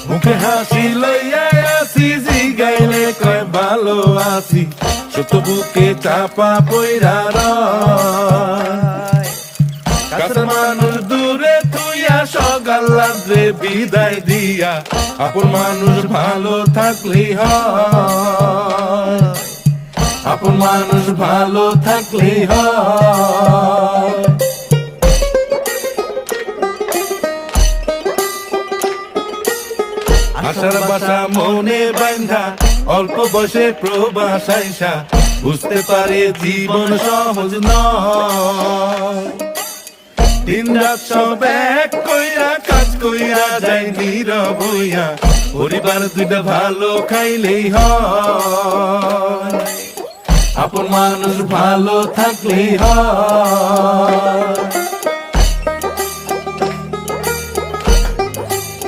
মুখে হাসি লইয়া আসি, জিগাইলে কয় ভালো আছি, সত্য বুকে চাপা পইরা রয়। কাছের মানুষ দূরে তুইয়া, সকাল রাত্রে বিদায় দিয়া, আপন মানুষ ভালো থাকলেই হয়, আপন মানুষ ভালো থাকলেই হয়। আশার বাসা মনে বান্ধা, অল্প বয়সে প্রবাস আইসা, বুঝতে পারে জীবন সহজ নয়। দিন রাত সব এক কইরা, কাজ কইরা যায় নীরব হইয়া, পরিবার দুইটা ভালো খাইলেই হয়, আপন মানুষ ভালো থাকলেই হয়।